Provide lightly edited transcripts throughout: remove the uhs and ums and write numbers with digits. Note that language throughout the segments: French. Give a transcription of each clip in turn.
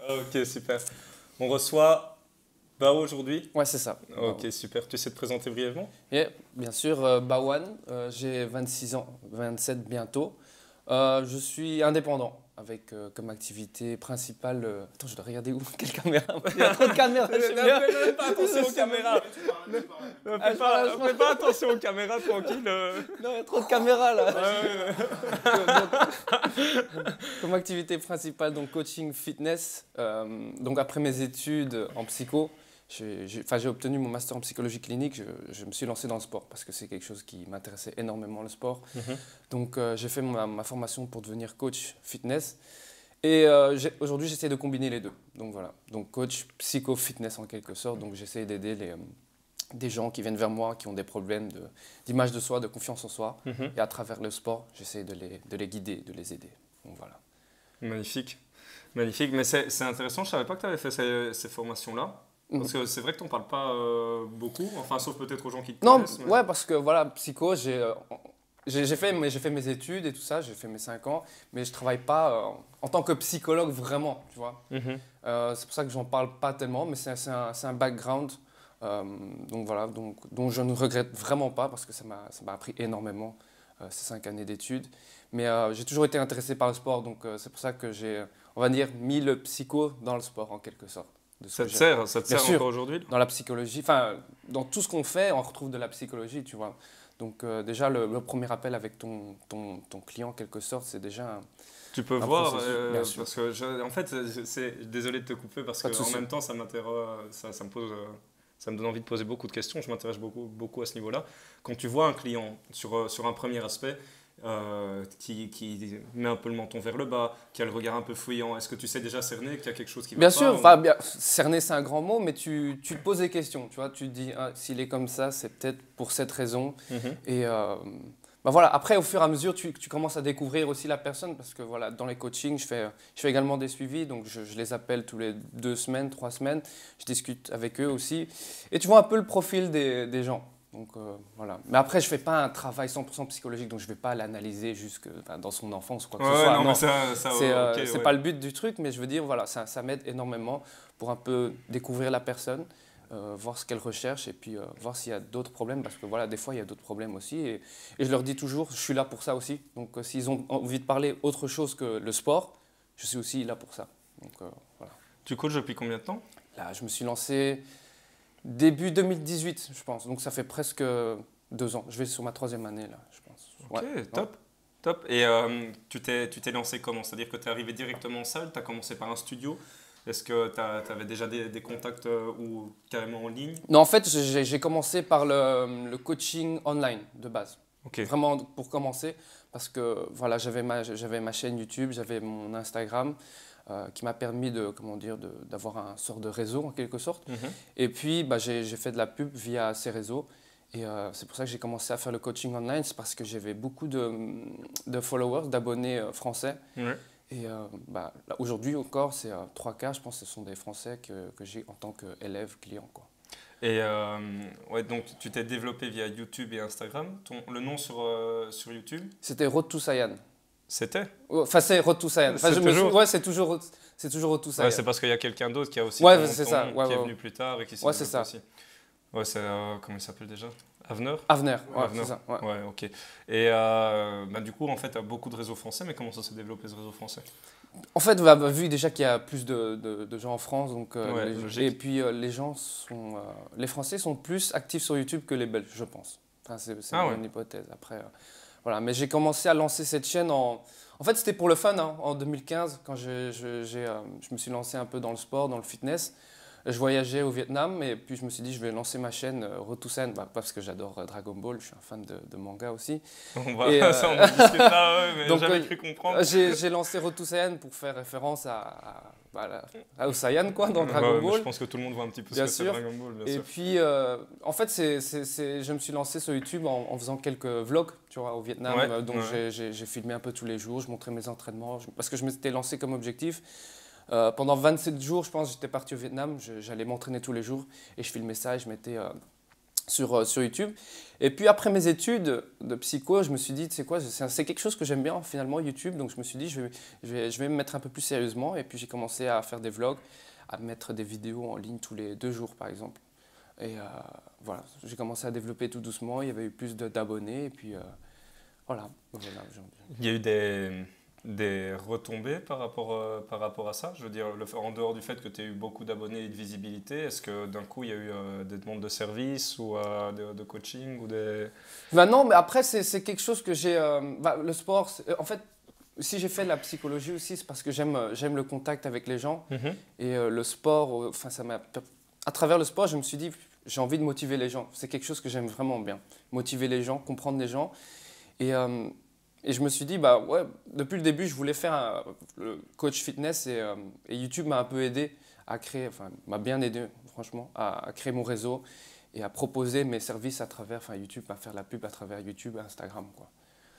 Ok, super. On reçoit Bao aujourd'hui. Ouais, c'est ça. Ok, super. Tu sais te présenter brièvement? Et bien sûr, Bawan, j'ai 26 ans, 27 bientôt. Je suis indépendant avec comme activité principale. Attends, je dois regarder où? Quelle caméra? Il y a trop de caméras. Je sais bien. Ne fais pas attention aux caméras. Fais pas attention aux caméras, tranquille. Non, il y a trop de caméras là. Ouais. Comme activité principale, donc coaching fitness. Donc après mes études en psycho, j'ai obtenu mon master en psychologie clinique. Je me suis lancé dans le sport parce que c'est quelque chose qui m'intéressait énormément, le sport. Donc j'ai fait ma formation pour devenir coach fitness. Et aujourd'hui, j'essaie de combiner les deux. Donc voilà, donc coach psycho-fitness en quelque sorte. Donc j'essaie d'aider des gens qui viennent vers moi, qui ont des problèmes d'image de soi, de confiance en soi. Et à travers le sport, j'essaie de les guider, de les aider. Donc voilà. Magnifique. Magnifique. Mais c'est intéressant, je ne savais pas que tu avais fait ces formations-là. Parce que c'est vrai que tu n'en parles pas beaucoup, enfin sauf peut-être aux gens qui te Non, connaissent. Mais... ouais, parce que voilà, psycho, j'ai fait mes études et tout ça, j'ai fait mes 5 ans, mais je ne travaille pas en tant que psychologue vraiment, tu vois. C'est pour ça que j'en parle pas tellement, mais c'est un background donc voilà, dont je ne regrette vraiment pas parce que ça m'a appris énormément ces 5 années d'études. Mais j'ai toujours été intéressé par le sport, donc c'est pour ça que j'ai, on va dire, mis le psycho dans le sport en quelque sorte. Ça te sert sûr, encore aujourd'hui? Dans la psychologie, enfin, dans tout ce qu'on fait, on retrouve de la psychologie, tu vois. Donc déjà, le premier appel avec ton client, en quelque sorte, c'est déjà tu peux un voir, processus, parce que en fait, désolé de te couper, parce qu'en même temps, ça m'interroge, ça me pose, ça me donne envie de poser beaucoup de questions, je m'intéresse beaucoup à ce niveau-là. Quand tu vois un client sur un premier aspect, qui met un peu le menton vers le bas, qui a le regard un peu fouillant, est-ce que tu sais déjà cerner qu'il y a quelque chose qui va Bien pas? sûr, enfin, cerner c'est un grand mot, mais tu te poses des questions, tu vois, tu te dis, ah, s'il est comme ça, c'est peut-être pour cette raison. Et bah voilà, après, au fur et à mesure, tu commences à découvrir aussi la personne, parce que voilà, dans les coachings, je fais également des suivis, donc je les appelle tous les 2 semaines, 3 semaines, je discute avec eux aussi, et tu vois un peu le profil des gens. Donc voilà. Mais après, je ne fais pas un travail 100% psychologique, donc je ne vais pas l'analyser jusque dans son enfance ou quoi que ce soit. Non, Non, mais c'est pas le but du truc, mais je veux dire, voilà, ça m'aide énormément pour un peu découvrir la personne, voir ce qu'elle recherche et puis voir s'il y a d'autres problèmes, parce que voilà, des fois, il y a d'autres problèmes aussi. Et je leur dis toujours, je suis là pour ça aussi. Donc s'ils ont envie de parler autre chose que le sport, je suis aussi là pour ça. Donc voilà. Tu coaches depuis combien de temps? Là, je me suis lancé... Début 2018, je pense. Donc ça fait presque 2 ans. Je vais sur ma 3e année, là, je pense. Ok, Ouais. top. Top. Et tu t'es lancé comment? C'est-à-dire que tu es arrivé directement en salle, tu as commencé par un studio. Est-ce que tu avais déjà des contacts ou carrément en ligne? Non, en fait, j'ai commencé par le coaching online de base. Ok. Vraiment pour commencer, parce que voilà, j'avais ma chaîne YouTube, j'avais mon Instagram. Qui m'a permis d'avoir un sort de réseau en quelque sorte. Et puis bah, j'ai fait de la pub via ces réseaux. Et c'est pour ça que j'ai commencé à faire le coaching online, c'est parce que j'avais beaucoup de followers, d'abonnés français. Ouais. Et bah, aujourd'hui encore, c'est 3 quarts, je pense que ce sont des Français que j'ai en tant qu'élève, client, quoi. Et ouais, donc tu t'es développé via YouTube et Instagram. Le nom sur YouTube? C'était Road to Saiyan. C'était? Enfin, c'est Road to Saiyan. Enfin, ouais, c'est toujours Road to Saiyan. Ouais, c'est parce qu'il y a quelqu'un d'autre qui a aussi ouais, c'est ça. qui est venu plus tard et qui s'est c'est ça. aussi. Ouais, c'est comment il s'appelle déjà? Avner? Avner, ouais, Avner. c'est ça. Ouais, ok. Et bah, du coup, en fait, tu as beaucoup de réseaux français, mais comment ça s'est développé ce réseau français? En fait, bah, vu déjà qu'il y a plus de gens en France, donc, et puis les Français sont plus actifs sur YouTube que les Belges, je pense. Enfin, c'est une hypothèse. Après, voilà. Mais j'ai commencé à lancer cette chaîne en fait, c'était pour le fun, hein, en 2015, quand je me suis lancé un peu dans le sport, dans le fitness. Je voyageais au Vietnam et puis je me suis dit je vais lancer ma chaîne Road to Saiyan, parce que j'adore Dragon Ball, je suis un fan de manga aussi. Ça on en discutera, mais donc, jamais cru comprendre. J'ai lancé Road to Saiyan pour faire référence au Saiyan quoi, dans Dragon Ball. Je pense que tout le monde voit un petit peu bien ce que c'est Dragon Ball. Bien et sûr. puis en fait je me suis lancé sur YouTube en faisant quelques vlogs, tu vois, au Vietnam. Donc j'ai filmé un peu tous les jours, je montrais mes entraînements, parce que je m'étais lancé comme objectif. Pendant 27 jours, je pense, j'étais parti au Vietnam, j'allais m'entraîner tous les jours et je filmais ça et je mettais sur YouTube. Et puis après mes études de psycho, je me suis dit, tu sais quoi, c'est quelque chose que j'aime bien finalement, YouTube. Donc je me suis dit, je vais me mettre un peu plus sérieusement. Et puis j'ai commencé à faire des vlogs, à mettre des vidéos en ligne tous les 2 jours par exemple. Et voilà, j'ai commencé à développer tout doucement. Il y avait eu plus d'abonnés. Et puis voilà. Il y a eu des retombées par rapport à ça? Je veux dire, en dehors du fait que tu aies eu beaucoup d'abonnés et de visibilité, est-ce que d'un coup il y a eu des demandes de services ou de coaching ou des... Ben non, mais après c'est quelque chose que j'ai... le sport, en fait, si j'ai fait de la psychologie aussi, c'est parce que j'aime le contact avec les gens. Et le sport, enfin à travers le sport, je me suis dit, j'ai envie de motiver les gens. C'est quelque chose que j'aime vraiment bien. Motiver les gens, comprendre les gens. Et je me suis dit, bah ouais, depuis le début, je voulais faire le coach fitness et YouTube m'a un peu aidé à créer, enfin, m'a bien aidé, franchement, à créer mon réseau et à proposer mes services à travers YouTube, à faire la pub à travers YouTube et Instagram, quoi.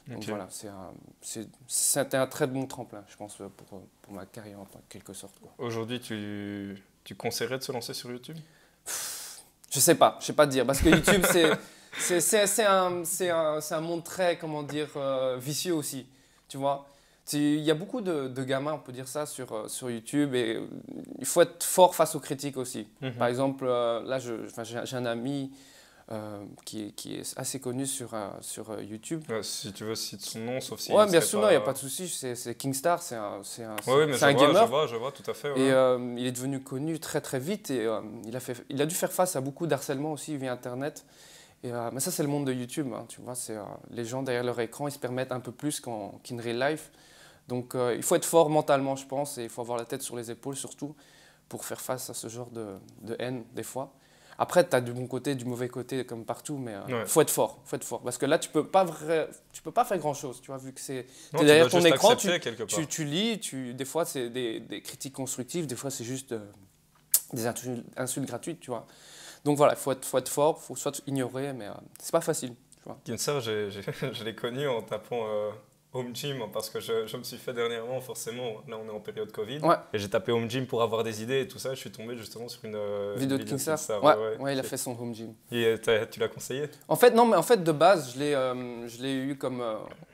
Donc voilà, c'était un très bon tremplin, je pense, pour ma carrière en quelque sorte, quoi. Aujourd'hui, tu conseillerais de se lancer sur YouTube? Je sais pas te dire, parce que YouTube, c'est un monde très, comment dire, vicieux aussi, tu vois. Il y a beaucoup de gamins, on peut dire ça, sur YouTube et il faut être fort face aux critiques aussi. Par exemple, là, j'ai un ami qui est assez connu sur YouTube. Ouais, si tu veux, cite son nom, sauf si... Ouais, bien sûr, non, il n'y a pas de souci. C'est Kingstar, c'est un gamer. Je vois, tout à fait. Ouais. Et il est devenu connu très très vite et il a dû faire face à beaucoup d'harcèlement aussi via Internet. Mais ça, c'est le monde de YouTube, hein, tu vois. Les gens derrière leur écran, ils se permettent un peu plus qu'in real life. Donc, il faut être fort mentalement, je pense, et il faut avoir la tête sur les épaules surtout pour faire face à ce genre de haine des fois. Après, tu as du bon côté, du mauvais côté comme partout, mais faut être fort, parce que là, tu peux pas faire grand-chose, tu vois, vu que c'est derrière ton écran, tu lis, des fois, c'est des critiques constructives, des fois, c'est juste des insultes gratuites, tu vois. Donc voilà, il faut être fort, il faut soit ignorer, mais c'est pas facile. Kinsar, je l'ai connu en tapant Home Gym parce que je me suis fait dernièrement, forcément, là on est en période Covid, et j'ai tapé Home Gym pour avoir des idées et tout ça, et je suis tombé justement sur une vidéo de Kinsar. Ouais, il a fait son Home Gym. Et tu l'as conseillé? En fait, non, mais en fait, de base, je l'ai eu comme,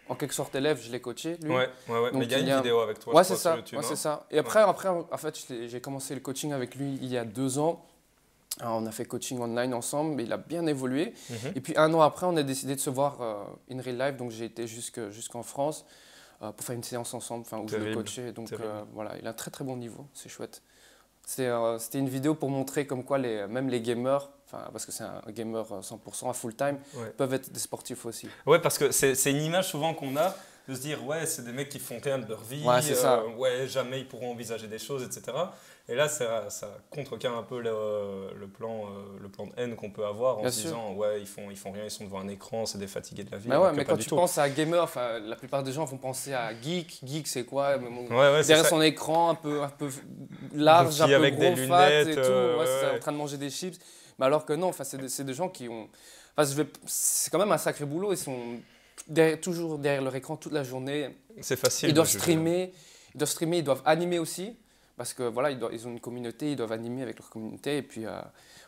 en quelque sorte, élève, je l'ai coaché, lui. Ouais. Donc, mais il y a une vidéo avec toi, ouais, c'est ça, sur YouTube. C'est ça. Et après, en fait, j'ai commencé le coaching avec lui il y a 2 ans. Alors, on a fait coaching online ensemble, mais il a bien évolué. Et puis 1 an après, on a décidé de se voir in real life. Donc j'ai été jusqu'en France pour faire une séance ensemble, où je le coachais. Donc voilà, il a un très très bon niveau, c'est chouette. C'était une vidéo pour montrer comme quoi même les gamers, parce que c'est un gamer 100% à full time, peuvent être des sportifs aussi. Ouais, parce que c'est une image souvent qu'on a de se dire ouais, c'est des mecs qui font rien de leur vie, ouais, jamais ils pourront envisager des choses, etc. Et là, ça contrecarre un peu le plan de haine qu'on peut avoir en se disant ouais, ils font rien, ils sont devant un écran, c'est des fatigués de la vie. Mais quand tu penses à gamer, la plupart des gens vont penser à geek. Geek, c'est quoi? Derrière son écran, un peu large, donc, un peu avec gros, des lunettes, et tout. C'est en train de manger des chips. Mais alors que non, c'est des gens qui ont... c'est quand même un sacré boulot. Ils sont toujours derrière leur écran toute la journée. C'est facile. Ils doivent streamer, ils doivent animer aussi. Parce que voilà, ils ont une communauté, ils doivent animer avec leur communauté. Et puis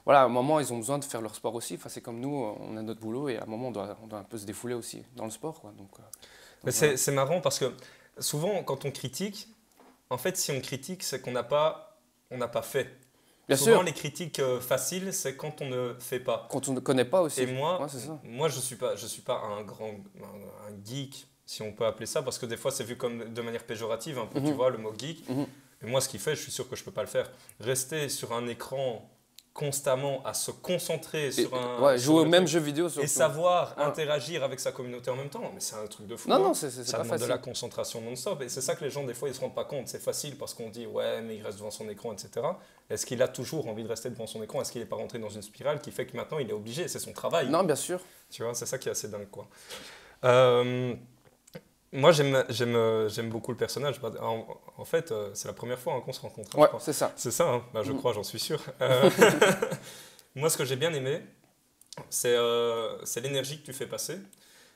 voilà, à un moment, ils ont besoin de faire leur sport aussi. C'est comme nous, on a notre boulot et à un moment, on doit un peu se défouler aussi dans le sport, quoi. Donc voilà. C'est marrant parce que souvent, quand on critique, en fait, si on critique, c'est qu'on n'a pas fait. Bien souvent, sûr. Les critiques faciles, c'est quand on ne fait pas. Quand on ne connaît pas aussi. Et moi, je suis pas un geek, si on peut appeler ça, parce que des fois, c'est vu comme de manière péjorative, un peu, tu vois, le mot geek. Et moi, ce qu'il fait, je suis sûr que je ne peux pas le faire. Rester sur un écran constamment, à se concentrer sur un... jouer au même jeu vidéo. Et savoir interagir avec sa communauté en même temps. Mais c'est un truc de fou. Non, c'est ça pas demande facile. de la concentration non-stop. Et c'est ça que les gens, des fois, ils ne se rendent pas compte. C'est facile parce qu'on dit, ouais, mais il reste devant son écran, etc. Est-ce qu'il a toujours envie de rester devant son écran? Est-ce qu'il n'est pas rentré dans une spirale qui fait que maintenant, il est obligé? C'est son travail. Non, bien sûr. Tu vois, c'est ça qui est assez dingue, quoi. Moi, j'aime beaucoup le personnage. En fait, c'est la première fois qu'on se rencontre. Ouais, c'est ça. C'est ça, hein. Je crois, j'en suis sûr. Moi, ce que j'ai bien aimé, c'est l'énergie que tu fais passer.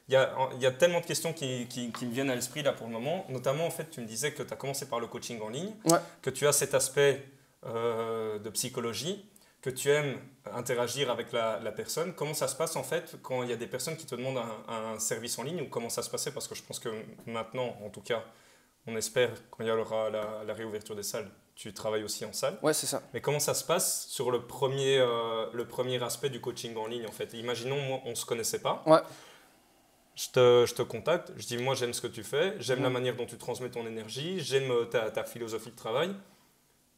Il y a tellement de questions qui me viennent à l'esprit là pour le moment. Notamment, en fait, tu me disais que tu as commencé par le coaching en ligne, que tu as cet aspect de psychologie, que tu aimes interagir avec la personne. Comment ça se passe en fait quand il y a des personnes qui te demandent un service en ligne, ou comment ça se passait? Parce que je pense que maintenant, en tout cas, on espère quand il y aura la réouverture des salles, tu travailles aussi en salle. Ouais, c'est ça. Mais comment ça se passe sur le premier aspect du coaching en ligne en fait? Imaginons, moi, on ne se connaissait pas. Ouais. Je te contacte, je dis moi j'aime ce que tu fais, j'aime la manière dont tu transmets ton énergie, j'aime ta philosophie de travail.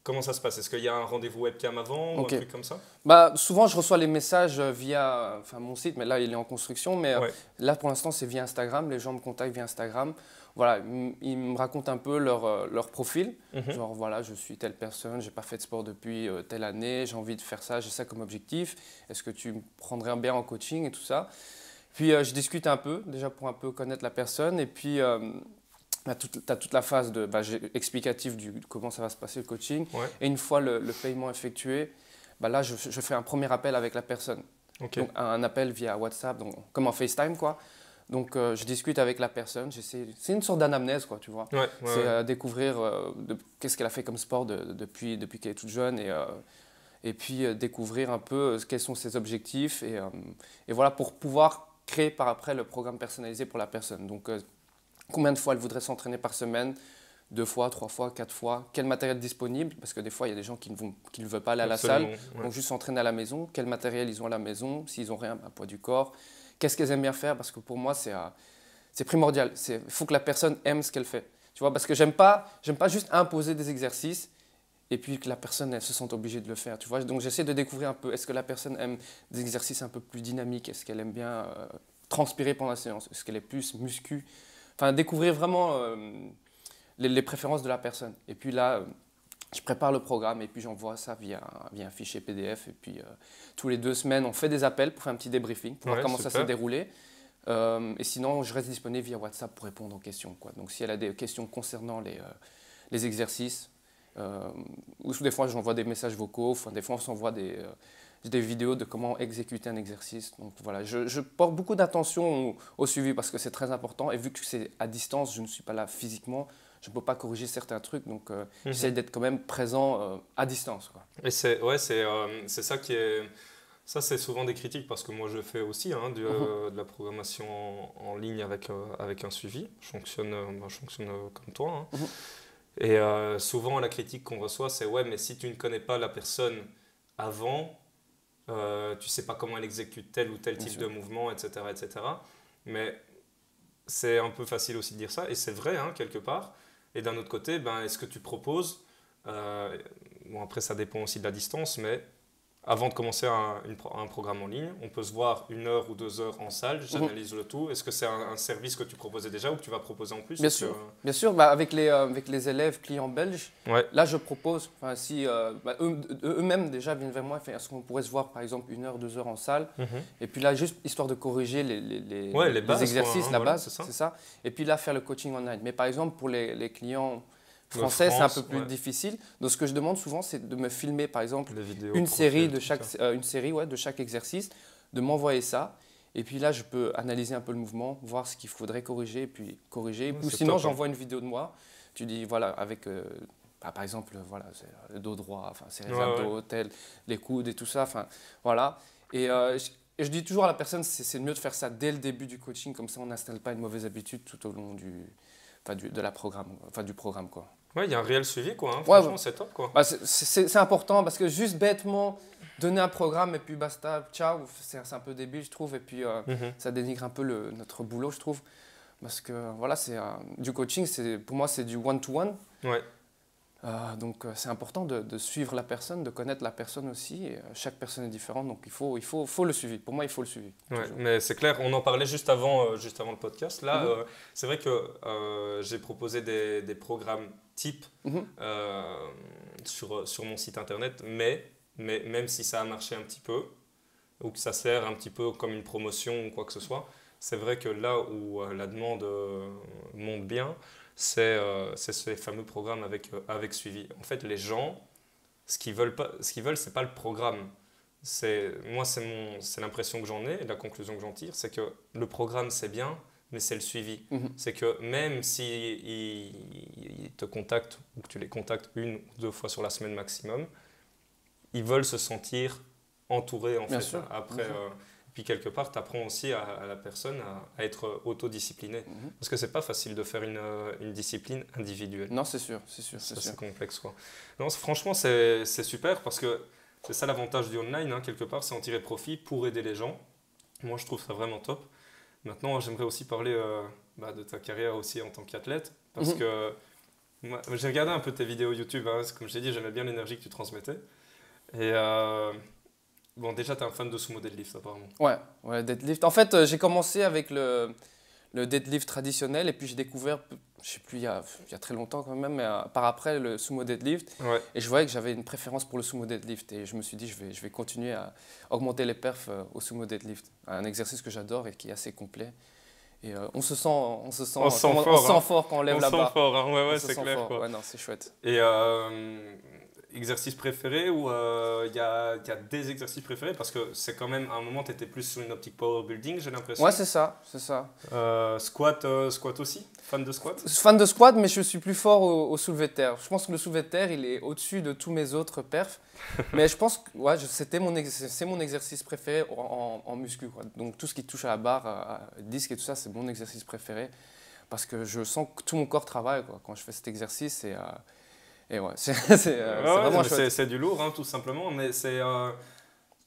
Comment ça se passe? Est-ce qu'il y a un rendez-vous webcam avant ou un truc comme ça? Bah, souvent, je reçois les messages via mon site, mais là, il est en construction. Mais là, pour l'instant, c'est via Instagram. Les gens me contactent via Instagram. Voilà, ils me racontent un peu leur profil. Genre, voilà, je suis telle personne, j'ai pas fait de sport depuis telle année, j'ai envie de faire ça, j'ai ça comme objectif. Est-ce que tu me prendrais bien en coaching et tout ça? Puis, je discute un peu, déjà pour un peu connaître la personne. Et puis, tu as toute la phase explicative de comment ça va se passer le coaching. Et une fois le paiement effectué, là, je fais un premier appel avec la personne. Donc, un appel via WhatsApp, donc, comme en FaceTime, quoi. Donc, je discute avec la personne. C'est une sorte d'anamnèse, quoi, tu vois. C'est découvrir qu'est-ce qu'elle a fait comme sport depuis qu'elle est toute jeune. Et puis, découvrir un peu quels sont ses objectifs. Et voilà, pour pouvoir créer par après le programme personnalisé pour la personne. Donc, combien de fois elle voudrait s'entraîner par semaine? 2 fois, 3 fois, 4 fois? Quel matériel est disponible? Parce que des fois, il y a des gens qui ne veulent pas aller à la salle, donc juste s'entraîner à la maison. Quel matériel ils ont à la maison? S'ils n'ont rien, poids du corps. Qu'est-ce qu'elles aiment bien faire? Parce que pour moi, c'est primordial. Il faut que la personne aime ce qu'elle fait. Tu vois, parce que j'aime pas juste imposer des exercices et puis que la personne elle se sente obligée de le faire. Tu vois? Donc j'essaie de découvrir un peu, est-ce que la personne aime des exercices un peu plus dynamiques? Est-ce qu'elle aime bien transpirer pendant la séance? Est-ce qu'elle est plus muscu? Enfin, découvrir vraiment les préférences de la personne. Et puis là, je prépare le programme et puis j'envoie ça via un fichier PDF. Et puis tous les 2 semaines, on fait des appels pour faire un petit débriefing, pour voir comment ça s'est déroulé. Et sinon, je reste disponible via WhatsApp pour répondre aux questions, quoi. Donc si elle a des questions concernant les exercices, ou des fois j'envoie des messages vocaux, des fois on s'envoie des vidéos de comment exécuter un exercice. Donc voilà, je porte beaucoup d'attention au suivi parce que c'est très important. Et vu que c'est à distance, je ne suis pas là physiquement, je ne peux pas corriger certains trucs. Donc j'essaie d'être quand même présent à distance, quoi. Et c'est ça qui est... Ça, c'est souvent des critiques parce que moi, je fais aussi de la programmation en ligne avec un suivi. Je fonctionne comme toi. Et souvent, la critique qu'on reçoit, c'est « Ouais, mais si tu ne connais pas la personne avant, tu ne sais pas comment elle exécute tel ou tel type de mouvement, etc. etc. » Mais c'est un peu facile aussi de dire ça, et c'est vrai, quelque part. Et d'un autre côté, est-ce que tu proposes... bon, après, ça dépend aussi de la distance, mais... Avant de commencer un programme en ligne, on peut se voir 1 heure ou 2 heures en salle, j'analyse le tout. Est-ce que c'est un service que tu proposais déjà ou que tu vas proposer en plus? Bien sûr, bien sûr. Avec les élèves clients belges, là je propose, si eux-mêmes déjà viennent vers moi, est-ce qu'on pourrait se voir par exemple 1 heure, 2 heures en salle, et puis là juste histoire de corriger les bases, exercices, la base, c'est ça. Et puis là faire le coaching online. Mais par exemple pour les clients français, c'est un peu plus difficile. Donc, ce que je demande souvent, c'est de me filmer, par exemple, une série de chaque exercice, de m'envoyer ça. Et puis là, je peux analyser un peu le mouvement, voir ce qu'il faudrait corriger, et puis corriger. Ou sinon, j'envoie une vidéo de moi. Tu dis, voilà, avec, par exemple, voilà, c'est le dos droit, c'est les abdos, les coudes et tout ça. Voilà. Et je dis toujours à la personne, c'est mieux de faire ça dès le début du coaching, comme ça, on n'installe pas une mauvaise habitude tout au long du programme, quoi. Ouais, il y a un réel suivi, quoi. Franchement, c'est top, quoi. C'est important parce que juste bêtement donner un programme et puis basta, ciao, c'est un peu débile, je trouve. Et puis ça dénigre un peu notre boulot, je trouve. Parce que voilà, du coaching, pour moi, c'est du one-to-one. Donc c'est important de suivre la personne, de connaître la personne aussi. Et, chaque personne est différente, donc il faut le suivi. Pour moi, il faut le suivi. Mais c'est clair, on en parlait juste avant le podcast. Là, c'est vrai que j'ai proposé des programmes type sur mon site internet, mais même si ça a marché un petit peu, ou que ça sert un petit peu comme une promotion ou quoi que ce soit, c'est vrai que là où la demande monte bien, c'est ces fameux programmes avec suivi. En fait, les gens, ce qu'ils veulent, c'est pas le programme. Moi, c'est l'impression que j'en ai, et la conclusion que j'en tire, c'est que le programme, c'est bien, mais c'est le suivi. C'est que même s'ils te contactent, ou que tu les contactes 1 ou 2 fois sur la semaine maximum, ils veulent se sentir entourés en Bien fait. sûr, Après, bien sûr. puis quelque part, tu apprends aussi à la personne à être autodisciplinée. Parce que c'est pas facile de faire une discipline individuelle. Non, c'est sûr, c'est sûr, c'est sûr. C'est complexe, quoi. Non, franchement, c'est super parce que c'est ça l'avantage du online, hein, quelque part, c'est en tirer profit pour aider les gens. Moi, je trouve ça vraiment top. Maintenant, j'aimerais aussi parler de ta carrière aussi en tant qu'athlète parce que moi, j'ai regardé un peu tes vidéos YouTube, hein, comme je t'ai dit, j'aimais bien l'énergie que tu transmettais. Et bon, déjà, tu es un fan de sumo deadlift, apparemment. Ouais, deadlift. En fait, j'ai commencé avec le deadlift traditionnel et puis j'ai découvert, je sais plus, il y a très longtemps quand même, mais par après le sumo deadlift. Ouais. Et je voyais que j'avais une préférence pour le sumo deadlift et je me suis dit je vais continuer à augmenter les perfs au sumo deadlift. Un exercice que j'adore et qui est assez complet. Et on se sent fort quand on lève la barre. On se sent fort, hein. Ouais, c'est clair. Quoi. Ouais, non, c'est chouette. Et exercice préféré ou il y a des exercices préférés parce que c'est quand même à un moment tu étais plus sur une optique power building, j'ai l'impression. Ouais, c'est ça. Squat aussi, fan de squat. Fan de squat, mais je suis plus fort au soulevé de terre. Je pense que le soulevé de terre il est au-dessus de tous mes autres perfs. Mais je pense que c'est mon exercice préféré en muscu, quoi. Donc tout ce qui touche à la barre, à disque et tout ça, c'est mon exercice préféré parce que je sens que tout mon corps travaille, quoi, quand je fais cet exercice. Et ouais, c'est vraiment chouette. C'est du lourd, hein, tout simplement, mais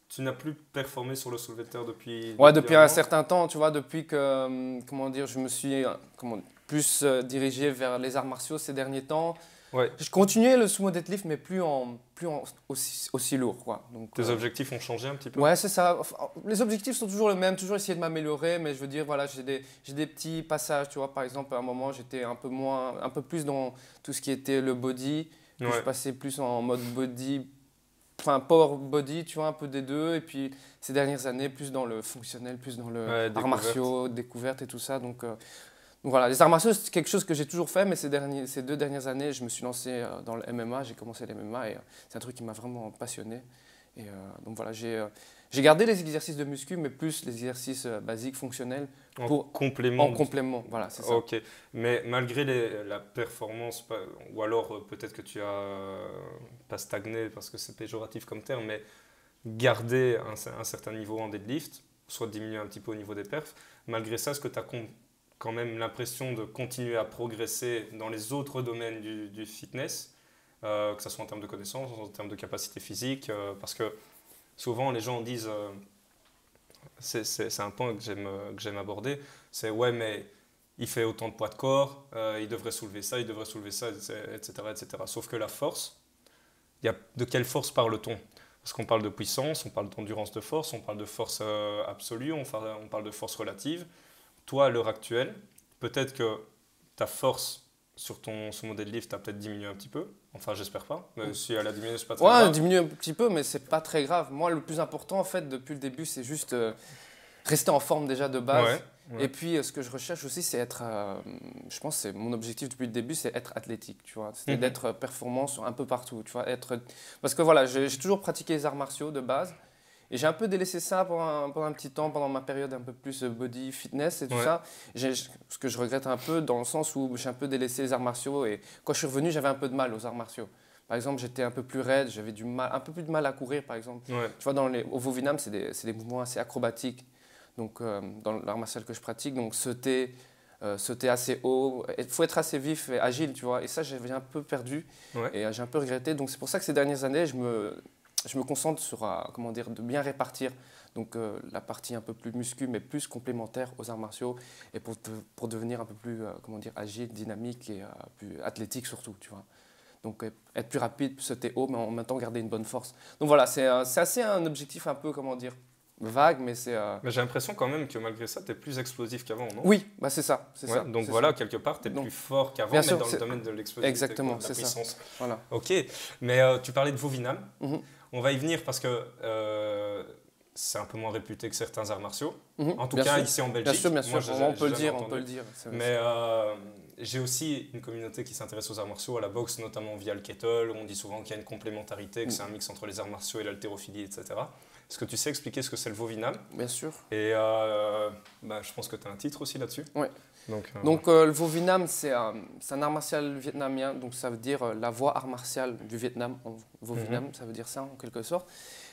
tu n'as plus performé sur le soulevé de terre depuis un certain temps, tu vois, depuis que, je me suis plus dirigé vers les arts martiaux ces derniers temps. Ouais. Je continuais le sumo deadlift, mais plus aussi lourd, quoi. Donc, tes objectifs ont changé un petit peu? Ouais, c'est ça. Enfin, les objectifs sont toujours les mêmes, toujours essayer de m'améliorer, mais je veux dire, voilà, j'ai des petits passages, tu vois. Par exemple, à un moment, j'étais un peu plus dans tout ce qui était le body, puis je passais plus en mode body, enfin power body, tu vois, un peu des deux, et puis ces dernières années, plus dans le fonctionnel, plus dans le arts martiaux, découverte et tout ça. Donc voilà, les arts martiaux, c'est quelque chose que j'ai toujours fait, mais ces 2 dernières années, je me suis lancé dans le MMA, j'ai commencé le MMA et c'est un truc qui m'a vraiment passionné. Et donc voilà, j'ai gardé les exercices de muscu, mais plus les exercices basiques, fonctionnels, en complément. Voilà, c'est ça. Ok, mais malgré la performance, ou alors peut-être que tu as pas stagné parce que c'est péjoratif comme terme, mais garder un certain niveau en deadlift, soit diminuer un petit peu au niveau des perfs, malgré ça, est-ce que tu as quand même l'impression de continuer à progresser dans les autres domaines du fitness, que ce soit en termes de connaissances, en termes de capacité physique, parce que souvent les gens disent, c'est un point que j'aime aborder, c'est ouais mais il fait autant de poids de corps, il devrait soulever ça, etc., etc. Sauf que la force, de quelle force parle-t-on? Parce qu'on parle de puissance, on parle d'endurance de force, on parle de force absolue, on parle de force relative. Toi, à l'heure actuelle, peut-être que ta force sur ton sumo deadlift a peut-être diminué un petit peu. Enfin, j'espère pas. Mais si elle a diminué, c'est pas très grave. Ouais, elle diminue un petit peu, mais c'est pas très grave. Moi, le plus important, en fait, depuis le début, c'est juste rester en forme déjà de base. Ouais. Et puis, ce que je recherche aussi, c'est être, je pense, c'est mon objectif depuis le début, c'est être athlétique, tu vois. C'est d'être performant sur un peu partout, tu vois. Parce que voilà, j'ai toujours pratiqué les arts martiaux de base. Et j'ai un peu délaissé ça pendant un petit temps, pendant ma période un peu plus body, fitness et tout ça. Ce que je regrette un peu dans le sens où j'ai un peu délaissé les arts martiaux. Et quand je suis revenu, j'avais un peu de mal aux arts martiaux. Par exemple, j'étais un peu plus raide, j'avais un peu plus de mal à courir, par exemple. Ouais. Tu vois, au Vovinam, c'est des mouvements assez acrobatiques. Donc, dans l'art martial que je pratique, donc sauter assez haut, il faut être assez vif et agile, tu vois. Et ça, j'avais un peu perdu et j'ai un peu regretté. Donc, c'est pour ça que ces dernières années, je me concentre sur de bien répartir donc, la partie un peu plus muscu, mais plus complémentaire aux arts martiaux et pour devenir un peu plus agile, dynamique et plus athlétique surtout, tu vois. Donc, être plus rapide, sauter haut, mais en même temps garder une bonne force. Donc voilà, c'est assez un objectif un peu, vague, mais c'est... Mais j'ai l'impression quand même que malgré ça, tu es plus explosif qu'avant, non? Oui, bah c'est ça. Donc voilà, quelque part, tu es plus fort qu'avant, mais dans le domaine de l'explosivité, exactement, de la puissance. Ça. Voilà. Ok, mais tu parlais de Vovinam. On va y venir parce que c'est un peu moins réputé que certains arts martiaux. En tout cas, ici en Belgique. Bien sûr, moi, on peut le dire. Mais j'ai aussi une communauté qui s'intéresse aux arts martiaux, à la boxe, notamment via le kettle. On dit souvent qu'il y a une complémentarité, que c'est un mix entre les arts martiaux et l'haltérophilie, etc. Est-ce que tu sais expliquer ce que c'est le Vovinam? Bien sûr. Et je pense que tu as un titre aussi là-dessus. Oui. Donc le Vovinam, c'est un art martial vietnamien, donc ça veut dire la voie art martial du Vietnam. Vovinam, ça veut dire ça en quelque sorte.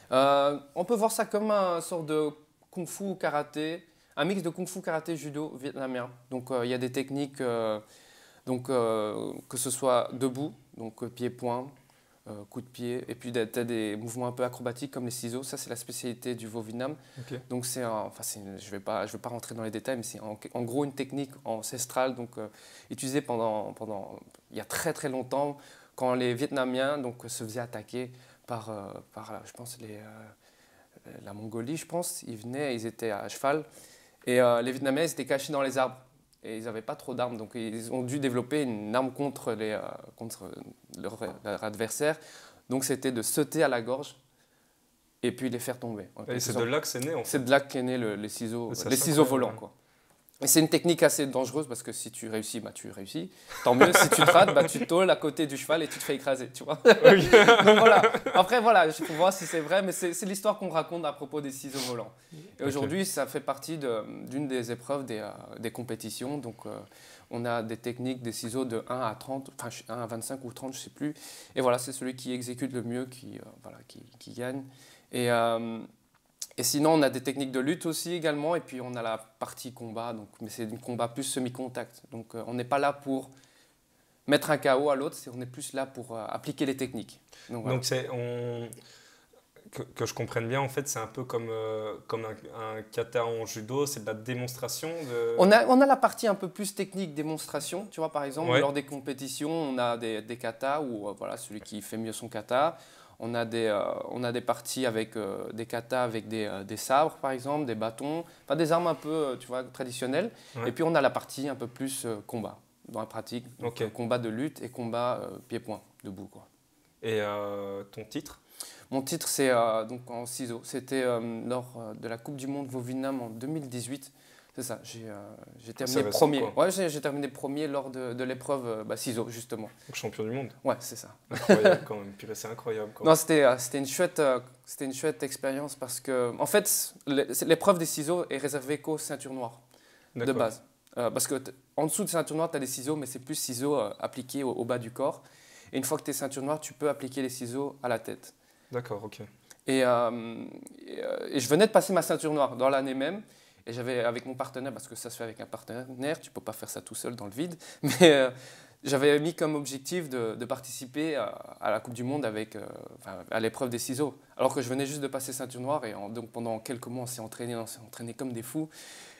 On peut voir ça comme un sort de kung-fu karaté, un mix de kung-fu karaté judo vietnamien. Donc il y a des techniques, que ce soit debout, donc pied-point, coup de pied, et puis tu as des mouvements un peu acrobatiques comme les ciseaux. Ça, c'est la spécialité du Vovinam. Okay. Donc je ne vais pas rentrer dans les détails, mais c'est en gros une technique ancestrale, donc utilisée pendant il y a très très longtemps, quand les Vietnamiens se faisaient attaquer par je pense la Mongolie, je pense. Ils venaient, ils étaient à cheval, et les Vietnamiens ils étaient cachés dans les arbres. Et ils n'avaient pas trop d'armes, donc ils ont dû développer une arme contre leur adversaire. Donc c'était de sauter à la gorge et puis les faire tomber. Et c'est de là que c'est né en fait. C'est de là qu'est né les ciseaux volants, quoi. Et c'est une technique assez dangereuse parce que si tu réussis, tu réussis. Tant mieux, si tu te rates, tu tôles à côté du cheval et tu te fais écraser, tu vois. Okay. Donc voilà. Après, voilà, il faut voir si c'est vrai, mais c'est l'histoire qu'on raconte à propos des ciseaux volants. Et aujourd'hui, ça fait partie d'une des épreuves des compétitions. Donc, on a des techniques, des ciseaux de 1 à 30, enfin 1 à 25 ou 30, je ne sais plus. Et voilà, c'est celui qui exécute le mieux qui gagne. Et sinon, on a des techniques de lutte aussi également, et puis on a la partie combat, mais c'est un combat plus semi-contact. Donc on n'est pas là pour mettre un KO à l'autre, on est plus là pour appliquer les techniques. Donc que je comprenne bien, en fait, c'est un peu comme un kata en judo, c'est de la démonstration de... On a la partie un peu plus technique, démonstration. Tu vois, par exemple, lors des compétitions, on a des katas, où celui qui fait mieux son kata. On a des parties avec des katas avec des sabres, par exemple, des bâtons, enfin des armes un peu traditionnelles. Ouais. Et puis on a la partie un peu plus combat, dans la pratique, combat de lutte et combat pied-point, debout, quoi. Et ton titre? Mon titre, c'est donc en ciseaux. C'était lors de la Coupe du Monde Vovinam en 2018. C'est ça, j'ai terminé premier. Ouais, j'ai terminé premier lors de l'épreuve ciseaux, justement. Donc champion du monde. Ouais, c'est ça. Incroyable quand même. Purée, c'est incroyable. Non, c'était une chouette expérience parce que, en fait, l'épreuve des ciseaux est réservée qu'aux ceintures noires de base. Parce que en dessous de ceinture noire, tu as des ciseaux, mais c'est plus ciseaux appliqués au bas du corps. Et une fois que tu es ceinture noire, tu peux appliquer les ciseaux à la tête. D'accord, ok. Et je venais de passer ma ceinture noire dans l'année même. Et j'avais avec mon partenaire, parce que ça se fait avec un partenaire, tu ne peux pas faire ça tout seul dans le vide, mais j'avais mis comme objectif de participer à la Coupe du Monde à l'épreuve des ciseaux. Alors que je venais juste de passer ceinture noire et donc pendant quelques mois on s'est entraîné comme des fous.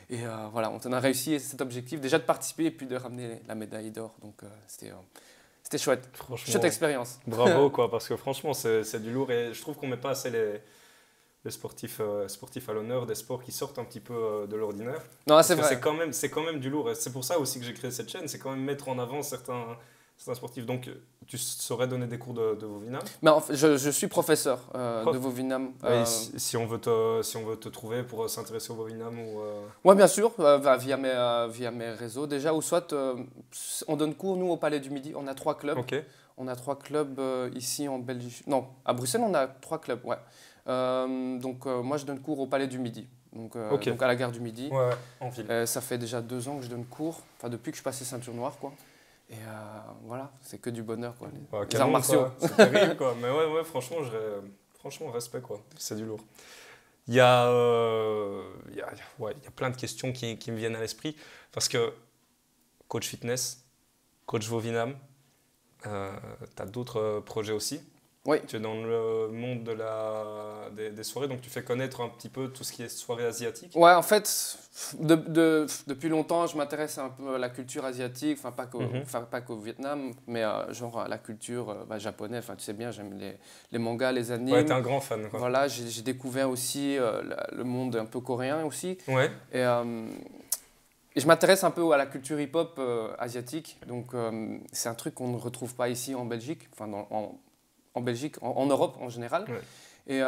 Et on a réussi cet objectif déjà de participer et puis de ramener la médaille d'or. Donc c'était chouette, chouette expérience. Bravo quoi, parce que franchement c'est du lourd et je trouve qu'on ne met pas assez les sportifs à l'honneur, des sports qui sortent un petit peu de l'ordinaire. Non, c'est vrai. C'est quand même du lourd. Et c'est pour ça aussi que j'ai créé cette chaîne, c'est quand même mettre en avant certains sportifs. Donc, tu saurais donner des cours de Vovinam? Mais en fait, je suis professeur de Vovinam. Si on veut te trouver pour s'intéresser au Vovinam ou Oui, bien sûr, via mes réseaux déjà. Ou soit, on donne cours, nous, au Palais du Midi. On a 3 clubs. Okay. On a 3 clubs ici en Belgique. Non, à Bruxelles, on a 3 clubs, ouais. Moi, je donne cours au Palais du Midi, donc à la gare du Midi. Ouais, en ville. Ça fait déjà 2 ans que je donne cours, depuis que je passais ceinture noire, quoi. Et voilà, c'est que du bonheur, quoi. Les arts martiaux. C'est terrible, quoi. Mais ouais, franchement, respect, quoi. C'est du lourd. Il y a plein de questions qui me viennent à l'esprit, parce que coach fitness, coach Vovinam, tu as d'autres projets aussi. Oui. Tu es dans le monde des soirées, donc tu fais connaître un petit peu tout ce qui est soirée asiatique. Ouais, en fait, depuis longtemps, je m'intéresse un peu à la culture asiatique, pas qu'au Vietnam, mais genre à la culture japonaise. Tu sais bien, j'aime les mangas, les animes. Ouais, t'es un grand fan, quoi. Voilà, j'ai découvert aussi le monde un peu coréen aussi. Ouais. Et je m'intéresse un peu à la culture hip-hop asiatique. Donc, c'est un truc qu'on ne retrouve pas ici en Belgique, en Belgique, en Europe en général. Ouais. Et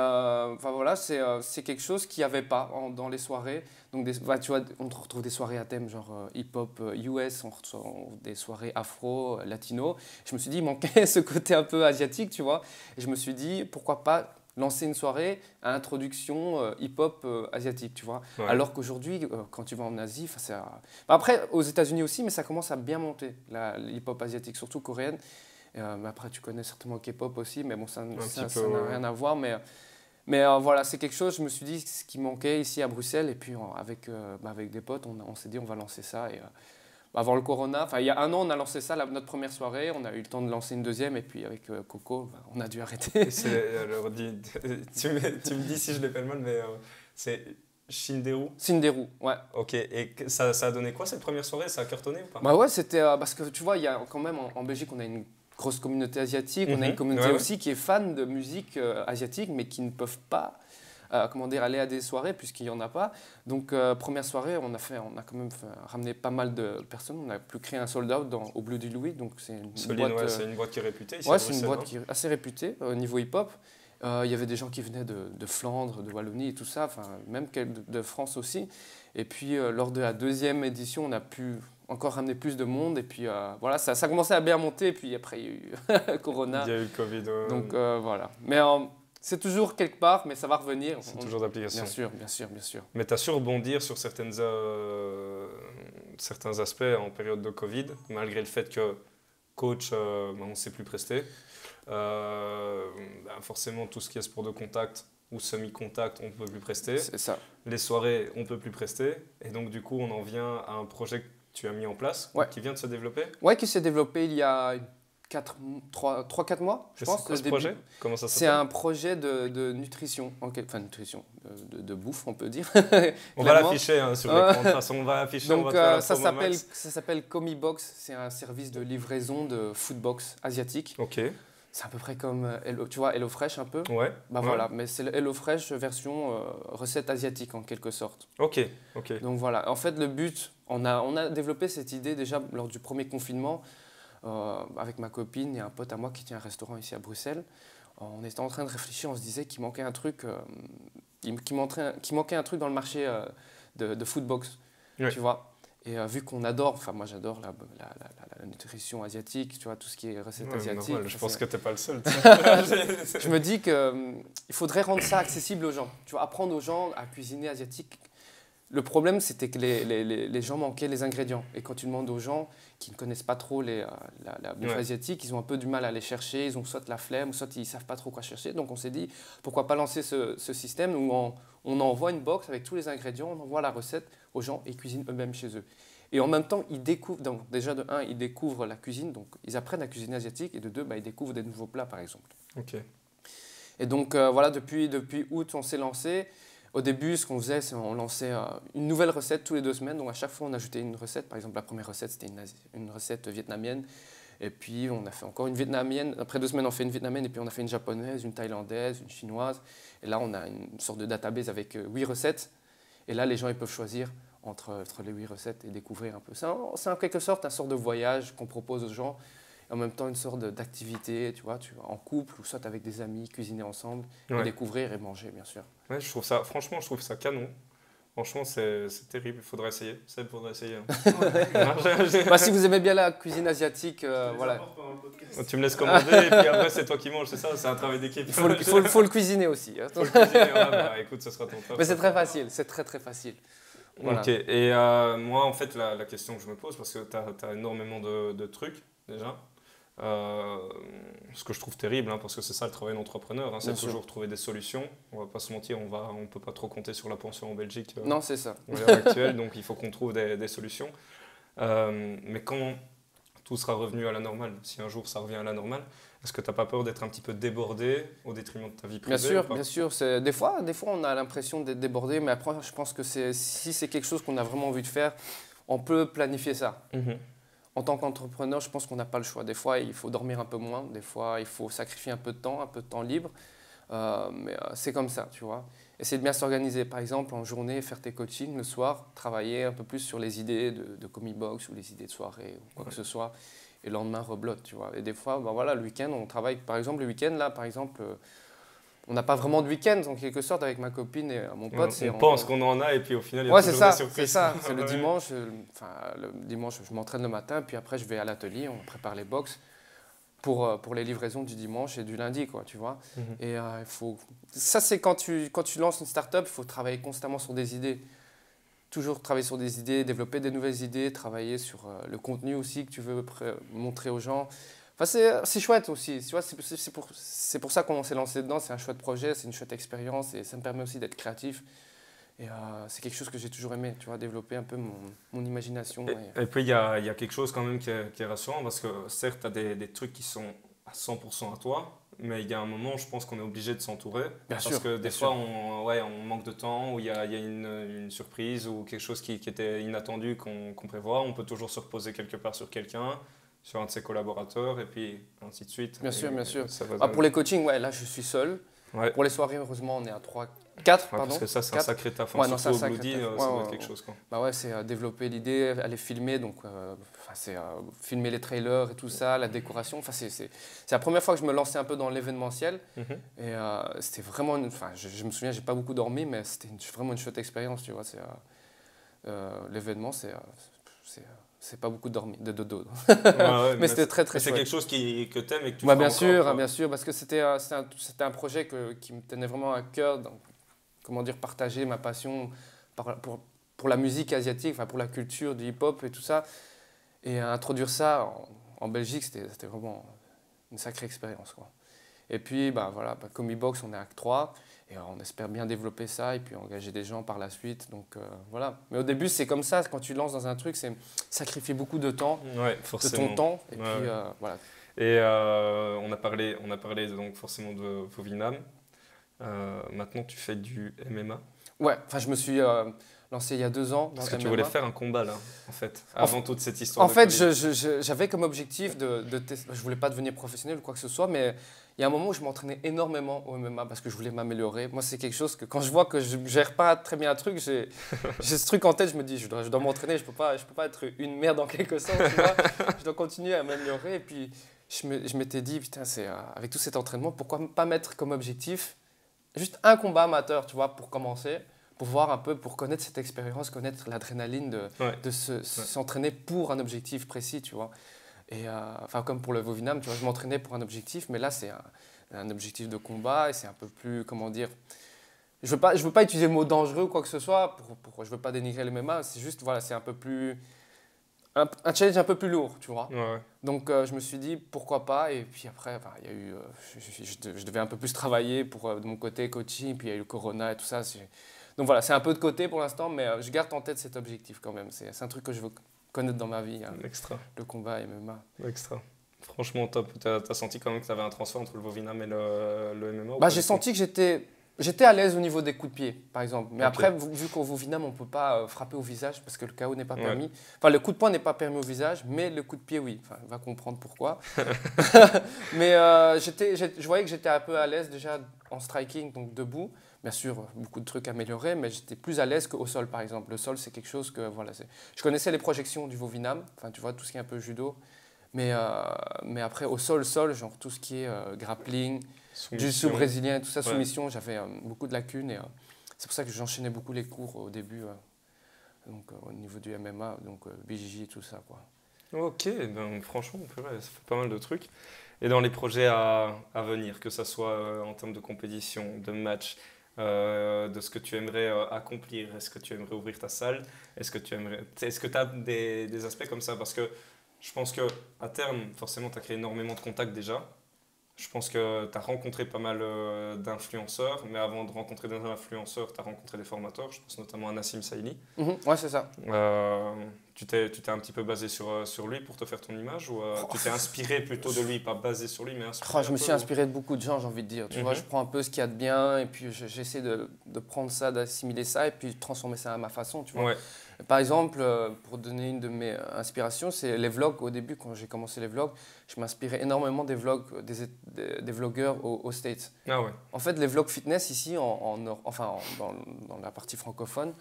c'est quelque chose qu'il n'y avait pas dans les soirées. Donc, tu vois, on retrouve des soirées à thème genre hip-hop US, on retrouve des soirées afro, latino. Je me suis dit, il manquait ce côté un peu asiatique, tu vois. Et je me suis dit, pourquoi pas lancer une soirée à introduction hip-hop asiatique, tu vois. Ouais. Alors qu'aujourd'hui, quand tu vas en Asie, après aux États-Unis aussi, mais ça commence à bien monter, l'hip-hop asiatique, surtout coréenne. Mais après, tu connais certainement le K-pop aussi, mais bon, ça n'a rien à voir. Mais voilà, c'est quelque chose, je me suis dit, ce qui manquait ici à Bruxelles. Et puis, avec des potes, on s'est dit, on va lancer ça. Et, avant le corona, il y a 1 an, on a lancé ça, notre première soirée. On a eu le temps de lancer une deuxième. Et puis, avec Coco, on a dû arrêter. Alors, tu me dis si je l'appelle mal, mais c'est Shinderu. Shinderu, ouais. Ok, et ça a donné quoi cette première soirée? Ça a cartonné ou pas? Bah ouais, c'était parce que tu vois, il y a quand même en Belgique, on a une grosse communauté asiatique, on a une communauté aussi qui est fan de musique asiatique, mais qui ne peuvent pas aller à des soirées puisqu'il n'y en a pas. Donc, première soirée, on a quand même ramené pas mal de personnes. On a pu créer un sold-out au Blue du Louis. Donc, c'est une boîte qui est réputée ici. Ouais, c'est une boîte qui est assez réputée au niveau hip-hop. Il y avait des gens qui venaient de Flandre, de Wallonie et tout ça, même de France aussi. Et puis, lors de la deuxième édition, on a pu encore ramener plus de monde. Et puis, voilà, ça a commencé à bien monter. Et puis, après, il y a eu Corona. Il y a eu le Covid. Donc, voilà. Mais c'est toujours quelque part, mais ça va revenir. C'est toujours d'application. Bien sûr. Mais tu as su rebondir sur certains aspects en période de Covid, malgré le fait que coach, on ne sait plus prester. Forcément, tout ce qui est sport de contact ou semi-contact, on ne peut plus prester. C'est ça. Les soirées, on ne peut plus prester. Et donc, du coup, on en vient à un projet que tu as mis en place, qui vient de se développer. Ouais, qui s'est développé il y a 3-4 mois, je pense. C'est quoi ce projet? Comment ça s'appelle? C'est un projet de nutrition, nutrition, de bouffe, on peut dire. On va l'afficher sur l'écran. De toute façon, on va afficher. Donc, ça s'appelle Comibox. C'est un service de livraison de foodbox asiatique. Ok. C'est à peu près comme tu vois, HelloFresh un peu. Ouais. Voilà, mais c'est le HelloFresh version recette asiatique en quelque sorte. Ok. Donc voilà, en fait le but, on a développé cette idée déjà lors du premier confinement avec ma copine et un pote à moi qui tient un restaurant ici à Bruxelles. On était en train de réfléchir, on se disait qu'il manquait un truc, qu'il manquait un truc dans le marché de foodbox, tu vois. Et vu qu'on adore, moi j'adore la nutrition asiatique, tu vois, tout ce qui est recettes asiatiques. Normal, je pense que tu n'es pas le seul. Je me dis qu'il faudrait rendre ça accessible aux gens, tu vois, apprendre aux gens à cuisiner asiatique. Le problème, c'était que les gens manquaient les ingrédients. Et quand tu demandes aux gens qui ne connaissent pas trop la bouffe asiatique, ils ont un peu du mal à les chercher, ils ont soit la flemme, soit ils ne savent pas trop quoi chercher. Donc on s'est dit, pourquoi pas lancer ce système où on envoie une box avec tous les ingrédients, on envoie la recette aux gens et ils cuisinent eux-mêmes chez eux. Et en même temps, ils découvrent, donc déjà de 1, ils découvrent la cuisine, donc ils apprennent à cuisiner asiatique, et de 2, ils découvrent des nouveaux plats par exemple. Ok. Et donc voilà, depuis août, on s'est lancé. Au début, ce qu'on faisait, c'est qu'on lançait une nouvelle recette tous les 2 semaines. Donc à chaque fois, on ajoutait une recette. Par exemple, la première recette, c'était une recette vietnamienne. Et puis, on a fait encore une vietnamienne. Après 2 semaines, on fait une vietnamienne. Et puis, on a fait une japonaise, une thaïlandaise, une chinoise. Et là, on a une sorte de database avec 8 recettes. Et là, les gens ils peuvent choisir entre les 8 recettes et découvrir un peu. C'est en quelque sorte un sort de voyage qu'on propose aux gens. En même temps, une sorte d'activité, tu vois, en couple ou soit avec des amis, cuisiner ensemble, et découvrir et manger, bien sûr. Ouais, franchement, je trouve ça canon. Franchement, c'est terrible, il faudrait essayer. Ça, il faudrait essayer. Si vous aimez bien la cuisine asiatique, voilà. Tu me laisses commander et puis après, c'est toi qui manges, c'est ça? C'est un travail d'équipe. Il faut le cuisiner aussi. Il faut le cuisiner, écoute, ce sera ton travail. Mais c'est très facile, c'est très très facile. Voilà. Ok, et moi, en fait, la question que je me pose, parce que tu as énormément de trucs, déjà. Ce que je trouve terrible, parce que c'est ça le travail d'entrepreneur, c'est toujours trouver des solutions. On va pas se mentir, on peut pas trop compter sur la pension en Belgique. Non, c'est ça. À l'heure actuelle, donc il faut qu'on trouve des solutions. Mais quand tout sera revenu à la normale, si un jour ça revient à la normale, est-ce que tu n'as pas peur d'être un petit peu débordé au détriment de ta vie privée? Bien sûr. Des fois, on a l'impression d'être débordé, mais après, je pense que si c'est quelque chose qu'on a vraiment envie de faire, on peut planifier ça. En tant qu'entrepreneur, je pense qu'on n'a pas le choix. Des fois, il faut dormir un peu moins. Des fois, il faut sacrifier un peu de temps libre. Mais c'est comme ça, tu vois. Essayer de bien s'organiser. Par exemple, en journée, faire tes coachings. Le soir, travailler un peu plus sur les idées de Comibox ou les idées de soirée ou quoi que ce soit. Et le lendemain, reblotte, tu vois. Et des fois, le week-end, on travaille. Par exemple, le week-end, là, on n'a pas vraiment de week-end, en quelque sorte, avec ma copine et mon pote. On pense qu'on en a et puis au final, il y a toujours des surprises. C'est ça. C'est le dimanche. Le dimanche, je m'entraîne le matin, puis après, je vais à l'atelier, on prépare les box. pour les livraisons du dimanche et du lundi, quoi, tu vois. Et il faut... Ça, c'est quand tu lances une start-up, il faut travailler constamment sur des idées. Toujours travailler sur des idées, développer des nouvelles idées, travailler sur le contenu aussi que tu veux montrer aux gens. Enfin, c'est chouette aussi, tu vois, c'est pour ça qu'on s'est lancé dedans, c'est un chouette projet, c'est une chouette expérience et ça me permet aussi d'être créatif. Et c'est quelque chose que j'ai toujours aimé, tu vois, développer un peu mon imagination. Et puis il y a quelque chose quand même qui est rassurant parce que certes, tu as des trucs qui sont à 100% à toi, mais il y a un moment, je pense qu'on est obligé de s'entourer. Parce que des fois, on manque de temps, ou il y a une surprise ou quelque chose qui était inattendu qu'on prévoit. On peut toujours se reposer quelque part sur quelqu'un, sur un de ses collaborateurs, et puis ainsi de suite. Bien sûr, bien sûr. Ah, pour les coachings, ouais, là, je suis seul. Ouais. Pour les soirées, heureusement, on est à 4, pardon. Parce que ça, c'est un sacré taf. Surtout au Bloody, ça doit être quelque chose. Quoi. Bah ouais, c'est développer l'idée, aller filmer, donc c'est filmer les trailers et tout ça, la décoration. Enfin, c'est la première fois que je me lançais un peu dans l'événementiel. Et c'était vraiment... je me souviens, j'ai pas beaucoup dormi, mais c'était vraiment une chouette expérience, tu vois. L'événement, c'est pas beaucoup de dodo. Mais c'était très très chouette. C'est quelque chose que tu aimes et que tu fais bien sûr, bien sûr, parce que c'était un projet qui me tenait vraiment à cœur. Donc, comment dire, partager ma passion pour la musique asiatique, enfin pour la culture du hip-hop et tout ça. Et introduire ça en Belgique, c'était vraiment une sacrée expérience, quoi. Et puis, voilà, Comibox, on est Act 3. Et on espère bien développer ça et puis engager des gens par la suite. Donc voilà. Mais au début, c'est comme ça. Quand tu lances dans un truc, c'est sacrifier beaucoup de temps, de ton temps. Et puis voilà. Et on a parlé donc forcément de Vovinam. Maintenant, tu fais du MMA. Ouais, enfin, je me suis lancé il y a 2 ans. Parce que tu voulais faire un combat là, en fait, avant toute cette histoire. En fait, j'avais comme objectif de tester. Je voulais pas devenir professionnel ou quoi que ce soit, mais il y a un moment où je m'entraînais énormément au MMA parce que je voulais m'améliorer. Moi, c'est quelque chose que quand je vois que je gère pas très bien un truc, j'ai ce truc en tête, je me dis, je dois m'entraîner, je peux pas être une merde en quelque sorte, tu vois. Je dois continuer à m'améliorer. Et puis, je m'étais dit, putain, avec tout cet entraînement, pourquoi pas mettre comme objectif juste un combat amateur, tu vois, pour commencer, pour voir un peu, pour connaître cette expérience, connaître l'adrénaline de s'entraîner pour un objectif précis, tu vois. Et comme pour le Vovinam, tu vois, je m'entraînais pour un objectif, mais là, c'est un objectif de combat et c'est un peu plus, comment dire, je veux pas utiliser le mot dangereux ou quoi que ce soit, je veux pas dénigrer le MMA, c'est juste, voilà, c'est un peu plus, un challenge un peu plus lourd, tu vois. Donc, je me suis dit, pourquoi pas, et puis après, il y a eu, je devais un peu plus travailler de mon côté coaching, puis il y a eu le Corona et tout ça. Donc voilà, c'est un peu de côté pour l'instant, mais je garde en tête cet objectif quand même. C'est un truc que je veux connaître dans ma vie, Extra. Le combat MMA. Extra. Franchement, top. Tu as senti quand même que tu avais un transfert entre le Vovinam et le MMA j'ai senti que j'étais à l'aise au niveau des coups de pied, par exemple. Mais après, vu qu'au Vovinam, on ne peut pas frapper au visage parce que le KO n'est pas permis. Enfin, le coup de poing n'est pas permis au visage, mais le coup de pied, oui. Enfin, on va comprendre pourquoi. Mais je voyais que j'étais un peu à l'aise déjà en striking, donc debout. Bien sûr, beaucoup de trucs améliorés, mais j'étais plus à l'aise qu'au sol, par exemple. Le sol, c'est quelque chose que... Voilà, je connaissais les projections du Vovinam, enfin, tu vois, tout ce qui est un peu judo. Mais après, au sol, genre tout ce qui est grappling, jiu-jitsu brésilien, tout ça, soumission, j'avais beaucoup de lacunes. Et c'est pour ça que j'enchaînais beaucoup les cours au début, donc, au niveau du MMA, donc BJJ et tout ça, quoi. Ok, ben, franchement, ça fait pas mal de trucs. Et dans les projets à venir, que ce soit en termes de compétition, de match, de ce que tu aimerais accomplir, est-ce que tu aimerais ouvrir ta salle, est-ce que tu as des aspects comme ça, parce que je pense qu'à terme, forcément, tu as créé énormément de contacts déjà. Je pense que tu as rencontré pas mal d'influenceurs, mais avant de rencontrer des influenceurs, tu as rencontré des formateurs. Je pense notamment à Nassim Saïli. Ouais, c'est ça. Tu t'es un petit peu basé sur lui pour te faire ton image, ou tu t'es inspiré plutôt de lui, pas basé sur lui, mais inspiré je me suis inspiré de beaucoup de gens, j'ai envie de dire. Tu vois, je prends un peu ce qu'il y a de bien et puis j'essaie de prendre ça, d'assimiler ça et puis de transformer ça à ma façon, tu vois. Par exemple, pour donner une de mes inspirations, c'est les vlogs. Au début, quand j'ai commencé les vlogs, je m'inspirais énormément des vlogs des vlogueurs aux States. Ah ouais. En fait, les vlogs fitness ici, dans la partie francophone,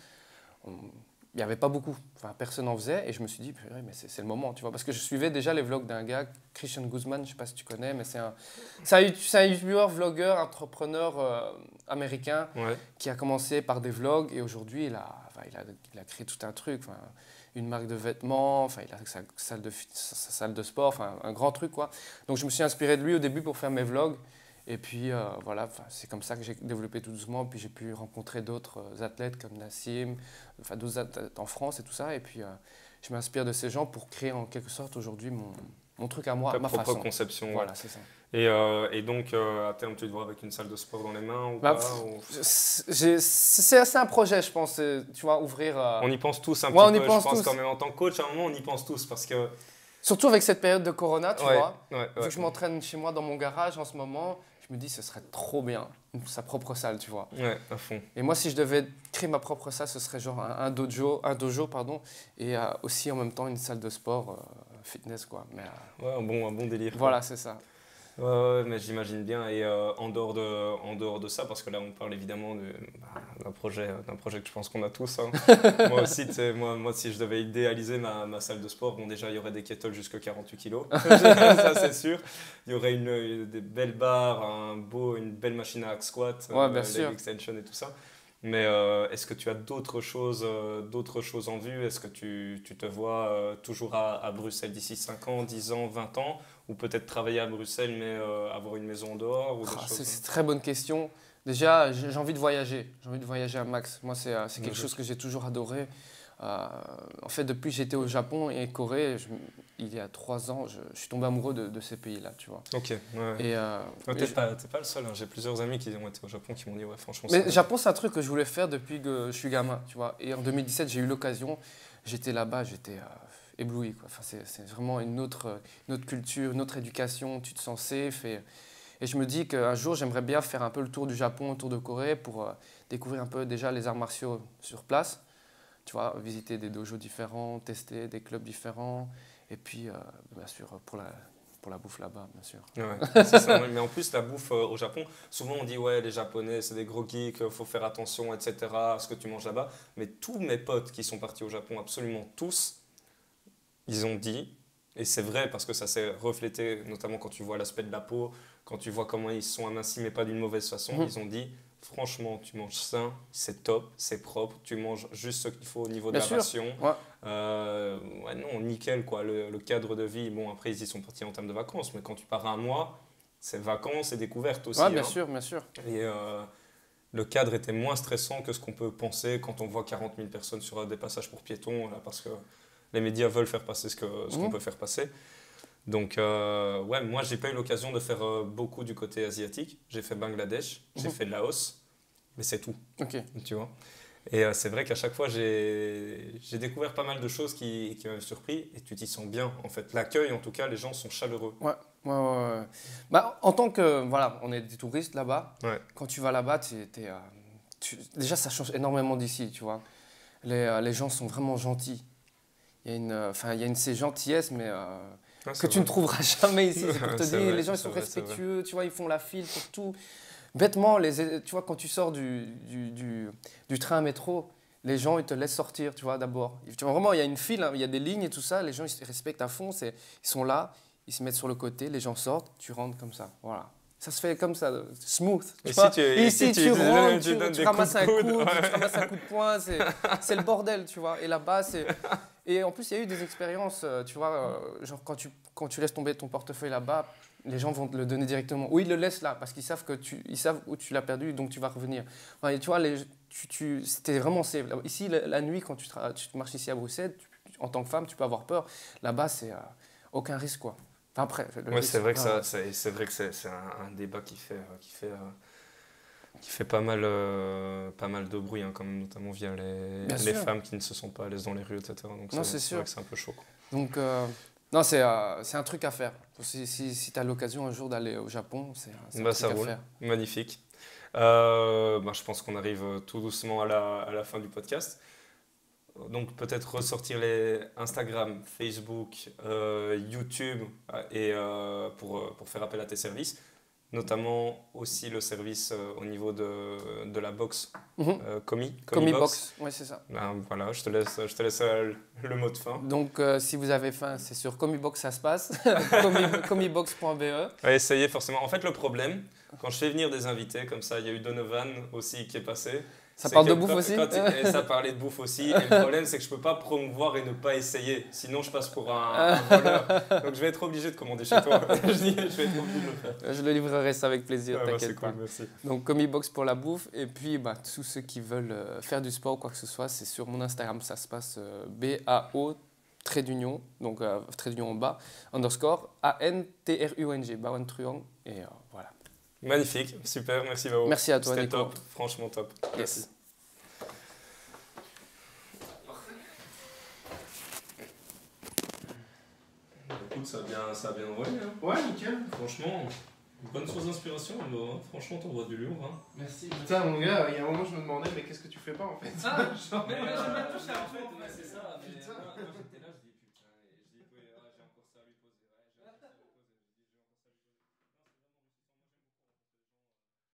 il n'y avait pas beaucoup. Enfin, personne n'en faisait. Et je me suis dit, mais c'est le moment, tu vois. Parce que je suivais déjà les vlogs d'un gars, Christian Guzman, je ne sais pas si tu connais, mais c'est un youtubeur, vlogueur, entrepreneur américain qui a commencé par des vlogs. Et aujourd'hui, il a créé tout un truc. Enfin, une marque de vêtements, enfin il a sa salle de sport, enfin un grand truc quoi. Donc je me suis inspiré de lui au début pour faire mes vlogs. Et puis voilà, c'est comme ça que j'ai développé tout doucement. Puis j'ai pu rencontrer d'autres athlètes comme Nassim, enfin d'autres athlètes en France et tout ça. Et puis je m'inspire de ces gens pour créer en quelque sorte aujourd'hui mon truc à moi, ta ma propre façon. conception. Voilà, c'est ça. Et donc, à terme, tu te vois avec une salle de sport dans les mains ou pas ou... C'est un projet, je pense, tu vois, ouvrir... On y pense tous un ouais, petit on y peu, pense je pense tous. quand même en tant que coach, à un moment, on y pense tous parce que... Surtout avec cette période de Corona, tu vois. Ouais, Vu que je m'entraîne chez moi dans mon garage en ce moment, je me dis ce serait trop bien, sa propre salle, tu vois. Ouais, à fond. Et moi, si je devais créer ma propre salle, ce serait genre un dojo, pardon, et aussi en même temps une salle de sport, fitness, quoi. Mais, ouais, un bon délire. Voilà, c'est ça. Ouais, mais j'imagine bien. Et en dehors de ça, parce que là, on parle évidemment d'un projet que je pense qu'on a tous. Hein. Moi aussi, moi, si je devais idéaliser ma salle de sport, bon, déjà, il y aurait des kettles jusqu'à 48 kilos. Ça, c'est sûr. Il y aurait des belles barres, une belle machine à hack squat, leg extension et tout ça. Mais est-ce que tu as d'autres choses en vue? Est-ce que tu te vois toujours à Bruxelles d'ici 5 ans, 10 ans, 20 ans? Ou peut-être travailler à Bruxelles mais avoir une maison en dehors ou c'est une très bonne question. Déjà, j'ai envie de voyager. J'ai envie de voyager un max. Moi, c'est quelque chose que j'ai toujours adoré. En fait, depuis que j'étais au Japon et Corée, il y a 3 ans, je suis tombé amoureux de ces pays-là, tu vois. Ok, ouais. Et, t'es pas le seul, hein. J'ai plusieurs amis qui ont été au Japon qui m'ont dit, ouais, franchement... Mais le Japon, c'est un truc que je voulais faire depuis que je suis gamin, tu vois. Et en 2017, j'ai eu l'occasion. J'étais là-bas, j'étais ébloui, quoi. Enfin, c'est vraiment une autre culture, une autre éducation. Tu te sens safe. Et je me dis qu'un jour, j'aimerais bien faire un peu le tour du Japon, le tour de Corée pour découvrir un peu déjà les arts martiaux sur place. Tu vois, visiter des dojos différents, tester des clubs différents. Et puis, bien sûr, pour la bouffe là-bas, bien sûr. Ouais, c'est ça. Mais en plus, la bouffe au Japon, souvent on dit ouais, les Japonais, c'est des gros geeks, faut faire attention, etc. à ce que tu manges là-bas. Mais tous mes potes qui sont partis au Japon, absolument tous, ils ont dit, et c'est vrai parce que ça s'est reflété, notamment quand tu vois l'aspect de la peau, quand tu vois comment ils sont amincis, mais pas d'une mauvaise façon, ils ont dit franchement, tu manges sain, c'est top, c'est propre, tu manges juste ce qu'il faut au niveau de la ration. Ouais. Ouais, non, nickel, quoi. Le cadre de vie, bon, après, ils y sont partis en termes de vacances, mais quand tu pars un mois, c'est vacances et découvertes aussi. Ouais, bien sûr, bien sûr. Et le cadre était moins stressant que ce qu'on peut penser quand on voit 40 000 personnes sur des passages pour piétons, là, parce que les médias veulent faire passer ce qu'on peut faire passer. Donc, ouais, moi, j'ai pas eu l'occasion de faire beaucoup du côté asiatique. J'ai fait Bangladesh, j'ai fait Laos, mais c'est tout. Okay. Tu vois. Et c'est vrai qu'à chaque fois, j'ai découvert pas mal de choses qui m'avaient surpris et tu t'y sens bien, en fait. L'accueil, en tout cas, les gens sont chaleureux. Ouais. Bah, en tant que, voilà, on est des touristes là-bas. Ouais. Quand tu vas là-bas, déjà, ça change énormément d'ici, tu vois. Les gens sont vraiment gentils. Il y a une gentillesse, mais que tu ne trouveras jamais ici. C'est pour te dire, vrai, les gens ils sont respectueux, tu vois, ils font la file pour tout. Bêtement, tu vois, quand tu sors du train métro, les gens ils te laissent sortir, tu vois, d'abord. Tu vois, vraiment, il y a une file, hein, il y a des lignes et tout ça, les gens ils respectent à fond, ils sont là, ils se mettent sur le côté, les gens sortent, tu rentres comme ça, voilà. Ça se fait comme ça, smooth. Ici, tu rentres, tu ramasses un coup, tu ramasses un coup de poing, c'est le bordel, tu vois. Et là-bas, c'est... Et en plus, il y a eu des expériences, tu vois, genre quand tu laisses tomber ton portefeuille là-bas, les gens vont te le donner directement. Ou ils le laissent là, parce qu'ils savent ils savent où tu l'as perdu, donc tu vas revenir. Enfin, tu vois, c'était vraiment safe. Ici, la nuit, quand tu marches ici à Bruxelles, en tant que femme, tu peux avoir peur. Là-bas, c'est aucun risque, quoi. Enfin, après, c'est vrai que c'est un débat qui fait pas mal de bruit, hein, comme notamment via les femmes qui ne se sentent pas à l'aise dans les rues, etc. Donc c'est vrai que c'est un peu chaud, quoi. Donc, non, c'est un truc à faire. Si tu as l'occasion un jour d'aller au Japon, c'est un truc à faire. Magnifique. Je pense qu'on arrive tout doucement à la fin du podcast. Donc peut-être ressortir les Instagram, Facebook, YouTube et pour faire appel à tes services. Notamment aussi le service au niveau de la box, Comi Box. Oui, c'est ça. Ben, voilà, je te laisse le mot de fin. Donc, si vous avez faim, c'est sur Comibox ça se passe, comibox.be. Ouais, essayez forcément. En fait, le problème, quand je fais venir des invités, comme ça, il y a eu Donovan aussi qui est passé, Ça parle de bouffe aussi et ça parlait de bouffe aussi. Et le problème, c'est que je peux pas promouvoir et ne pas essayer. Sinon, je passe pour un voleur. Donc, je vais être obligé de commander chez toi. Je vais être obligé de le faire. Je le livrerai ça avec plaisir, t'inquiète pas. Cool, merci. Donc, Comibox pour la bouffe. Et puis, tous ceux qui veulent faire du sport ou quoi que ce soit, c'est sur mon Instagram. Ça se passe BAO, trait d'union, donc trait d'union en bas, underscore, ANTRUNG, Baon Truong. Et voilà. Magnifique, super, merci Bao. Merci à toi, C'était Nico. top, franchement top. Merci. Yes. Écoute, ça a bien envoyé. Hein. Ouais, nickel. Franchement, bonne source d'inspiration. Franchement, t'envoies du lourd. Hein. Merci. Putain, mon gars, il y a un moment, je me demandais, mais qu'est-ce que tu fais pas en fait? Ah, j'aime bien toucher en fait, c'est ça. Putain.